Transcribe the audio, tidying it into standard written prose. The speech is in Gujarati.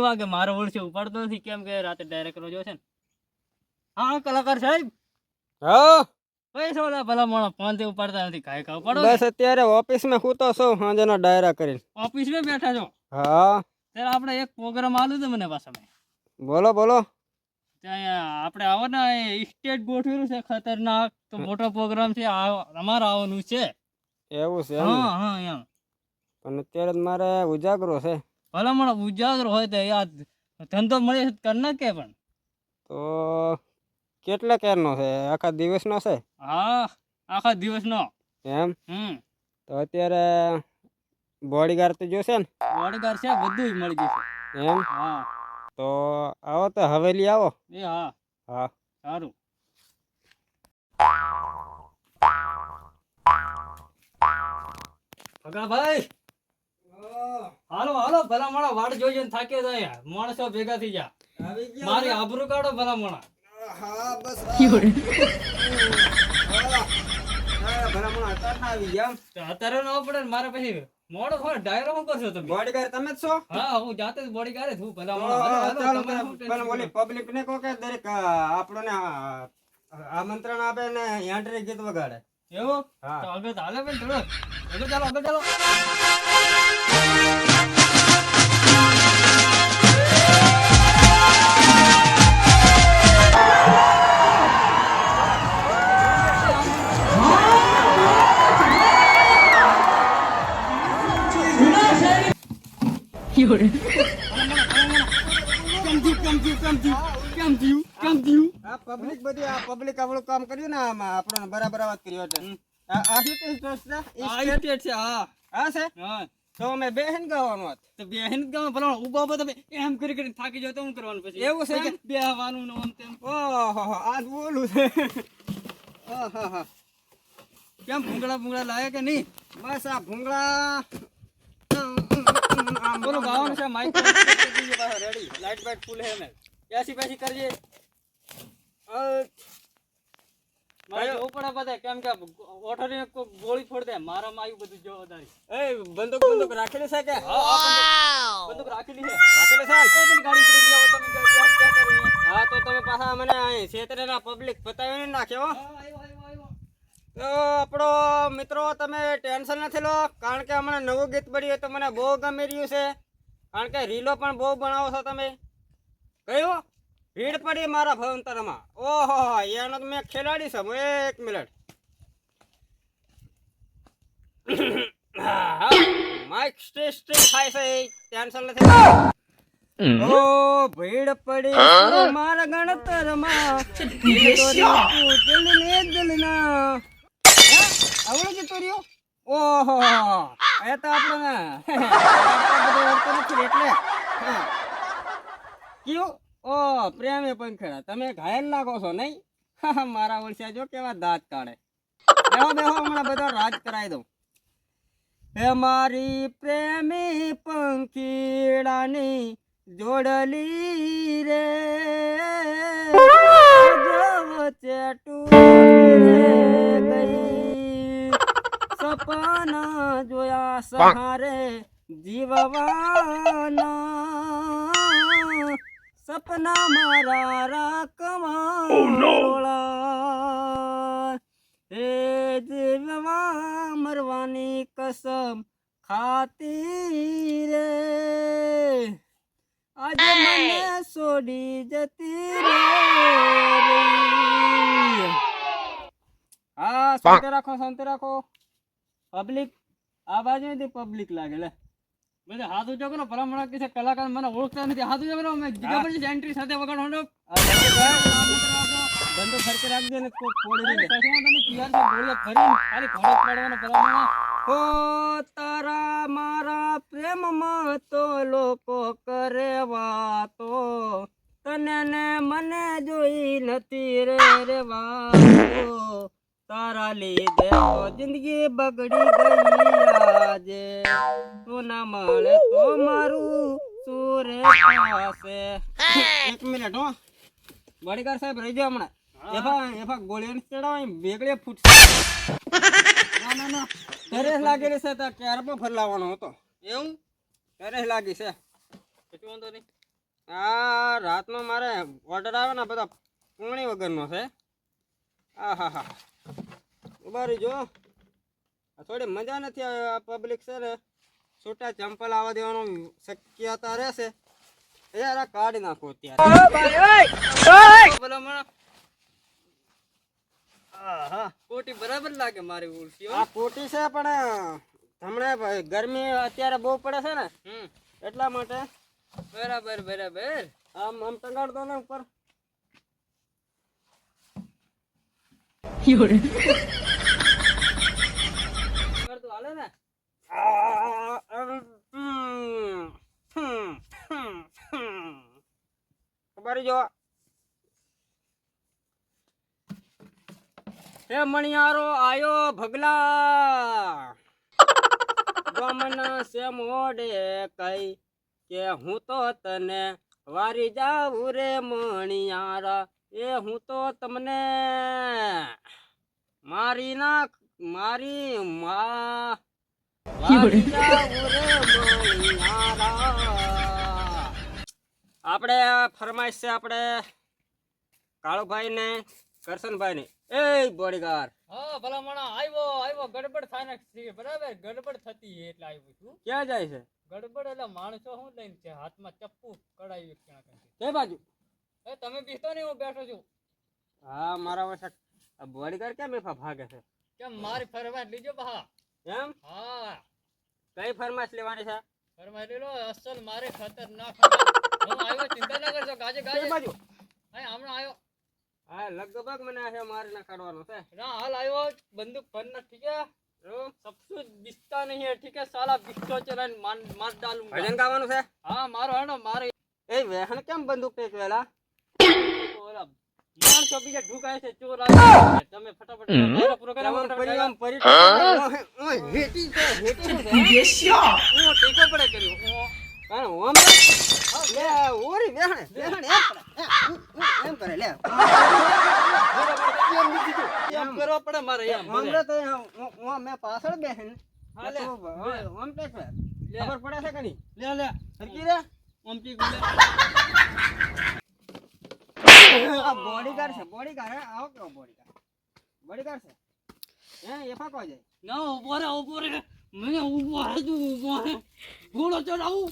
વાગે મારો ઓળશે ઉપાડતો નથી કેમ કે રાતે ડાયરેક્ટ રોજો છે ને હા કલાકાર સાહેબ હા પૈસા ઓલા ભલા મોણા ફોન થી ઉપાડતા નથી કાંઈ કાવ પડો બસ અત્યારે ઓફિસમાં હું તો છું સાંજનો ડાયરા કરીને ઓફિસમાં બેઠા છો હા ત્યારે આપણે એક પ્રોગ્રામ આલ્યું હતું મને પાછા મેં બોલો બોલો ત્યાં આપણે આવો ને સ્ટેજ ગોઠવેલું છે ખતરનાક તો મોટો પ્રોગ્રામ છે અમારે આવવાનું છે એવું છે એમ ને? હા હા એમ પણ અત્યારે જ મારે ઉજાગરો છે ભલા મોણા ઉજાગરો હોય તો યાદ ધંધો મળે છે કરી નાખે પણ તો કેટલા કેરનો છે આખા દિવસનો છે હા આખા દિવસનો એમ તો અત્યારે બોડીગાર્ડ તો જોશે ને બોડીગાર્ડ છે બધું જ મળી જશે એમ હા તો આવો તો હવેલી આવો એ હા હા સારું ભાઈ હાલો હાલો ભલા મોણા વાડ જોઈ ને થાકે જાય માણસો ભેગા થઈ જા મારી આબરૂ કાઢો ભલા મોણા હા બસ તો અત્યારે ન પડે ને મારે પછી મોડો હોય ડાયરો શું કરશો તમે બોડીગાર્ડ તમે જ છો હા હું જાતે જ બોડીગાર્ડ છું ભલા મોણા હાલો, હાલો, ચાલો તમારે શું પેલા tension ઓલી પબ્લિક ને કહો કે દરેક આપણને આમંત્રણ આપે ને એન્ટ્રી ગીત વગાડે એવું હા. તો આગળ તો હાલે ભાઈ થોડો આગળ ચાલો આગળ ચાલો આ પબ્લિક બધી આ પબ્લિક આપણું કામ કર્યું ને આમાં આપણને બરાબર વાત કર્યો છે આ શું ટેસ્ટ છે સ્ટેટ છે હા હા છે હા તો અમે બેહીન ગાવાનું હોત તો બેહીન ગામ ભલા ઉભા ઉભા તમે એમ કરી કરી થાકી જાવ તો શું કરવાનું પછી એવું છે એમ? પછી બેહવાનું ને આમ તેમ ઓહો આજ બોલું છે ઓહો કેમ ભૂંગળા લાયા કે નહીં બસ આ ભૂંગળા બોલો ગાવાનું છે માઈક રેડી લાઈટ બાઈટ ફૂલ હે ને એસી પેસી કરજે મારે ઉપડા બધા કેમ કે ઓઠોની ગોળી ફોડ દે મારા માં આવ્યું બધું જવાબદારી એ બંદૂક રાખેલી છે કે બંદૂક રાખેલી છે રાખેલી છે એ પેલી ગાડી પડી લઈ આવો તમે હા તો તમે પાછા મને અહીં ક્ષેત્રના પબ્લિક બતાવીને નાખ્યો તો આપણો મિત્રો તમે ટેન્શન નથી લો કારણ કે હમણાં નવું ગીત પડ્યું તો મને બહુ ગમી રહ્યું છે કારણ કે રીલો પણ બહુ બનાવો છો તમે કયું રીડ પડી મારા ભવંતરમાં ઓહો એનો તો મેં ખેલાડી છું એક મિનિટ માઇક સ્ટ્રેસ થાય છે ટેન્શન નથી ઓ ભીડ પડી મારા ગણતરમાં આવડું જતું રહ્યું ઓહો એ તો આપણે એટલે કયું ઓ પ્રેમે પંખડા તમે ઘાયલ લાગો છો નહીં મારા વર્ષે જો કેવા દાંત કાઢે બેહો બેહો હમણાં બધો રાજ કરાવી દઉં હે મારી પ્રેમી પંખીડાની જોડલી રે વચ્ચે તૂટી ગઈ સપના જોયા સહારે જીવવાના સપના મારા રાખવા હે જીવવા મરવાની કસમ ખાતી રે આજે મને છોડી જતી રે હા શાંતિ રાખો પબ્લિક આ બાજુ નથી પબ્લિક લાગે લે બધા હાથ ઊંચો કરો ભલામણ કે છે કલાકાર મને ઓળખતા નથી હાથ ઊંચો કરો મેં જગ્યા પર એન્ટ્રી સાથે વગાડવાનો ધંધો ખર્ચે રાખજે ને કોક ફોડી દે કશું તને પિયાર છે ગોળિયા ફરી ખાલી ઘોડો પાડવાનો ભલામણ ઓ તારા મારા પ્રેમમાં તો લોકો કરે વાતો તને ને મને જોઈ નથી રે વાતો તારા લીધે તો જિંદગી બગડી ગઈ આજે તું ના મળે તો મારું સુરે થશે એક મિનિટ હો બોડીગાર્ડ સાહેબ રહી જાઓ હમણાં એફા ગોળીઓ ચડાવ વેગળે ફૂટશે ના તરેસ લાગેલી છે તો ક્યારે પણ ફરલાવાનો હતો એવું તરેસ લાગી છે કશું વાંધો નહીં આ રાતનો મારે ઓર્ડર આવે ને બધા પૂણી વગરનો છે. આહા ઉભા રહીજો. થોડી મજા નથી આવે. આ પબ્લિક છે ને છૂટા ચંપલ આવવા દેવાનું શક્યતા રહેશે. યાર આ કાઢી નાખો અત્યારે. ભલામણ કોટી બરાબર લાગે મારી ઉલટી આ કોટી છે પણ હમણાં ગરમી અત્યારે બહુ પડે છે ને એટલા માટે. બરાબર બરાબર. આમ ટંગાડ દો ને ઉપર. કરતું હાલે ને. ખબર જો હે મણિયારો આયો ભગલા ગમન સે મોડે કઈ કે હું તો તને વારી જાઉં રે મણિયારા. એ હું તો તમને મારી નાખ મારી માં વારી જાઉં રે મણિયારા. આપણે ફરમાઈશ છે આપણે કાળુભાઈ ને કરશનભાઈ ને. એ બોડીગાર્ડ હા ભલામણ આવ્યો ગડબડ થાય ને બરાબર ગડબડ થતી એટલે આવ્યો છું. ક્યાં જાય છે? ગડબડ એટલે માણસો શું લઈને છે હાથમાં ચપ્પુ કડાવી તે બાજુ. એ તમે બીતો નહીં હું બેઠો છું. હા મારા વખત બોડીગાર્ડ કેમ એફા ભાગે છે? કેમ મારી ફરમાઈશ લીજો બહા. એમ હા કઈ ફરમાઈશ લેવાની છે? ફરમાઈશ લો અસલ મારે ખતરનાક હું આવ્યો ચિંતા ના કરશો ગાજે તે ગાજે. બાજુ. હા હમણાં આવ્યો. હા લગભગ મને આ મારી ના કાઢવાનો છે. ના હાલ આવ્યો बंदूक फरना ठीक है सब कुछ दिखता नहीं है ठीक है साला बिस्टो चलान मार डालूंगा. ભજન ગાવાનું છે? हाँ मारो है ना मारो. એ વેહણ કેમ બંદૂક ટેકવેલા? ઓલા માણસો બીજા ઢુકાય છે ચોર આવે તમે ફટાફટ મારો પ્રોગ્રામ પરિણામ પરી ઓય હેટી છે હેટી છે હું ટેકો પડે કર્યો કારણ ઓમ લે ઓરી વેહણ વેહણ એમ કરે લે એમ કરવા પડે મારે એમ હમણે તો મે પાછળ બેહન હા લે ઓમ ટેકવે ખબર પડે છે કે નહીં? લે લે સરકી રે ઓમ ટી ગુલે આ બોડીગાર્ડ છે બોડીગાર્ડ હે આવો કેવો બોડીગાર્ડ છે હે એફા કો જાય ના ઉભો રે મને ઉભો હે ઘોડો ચડાવું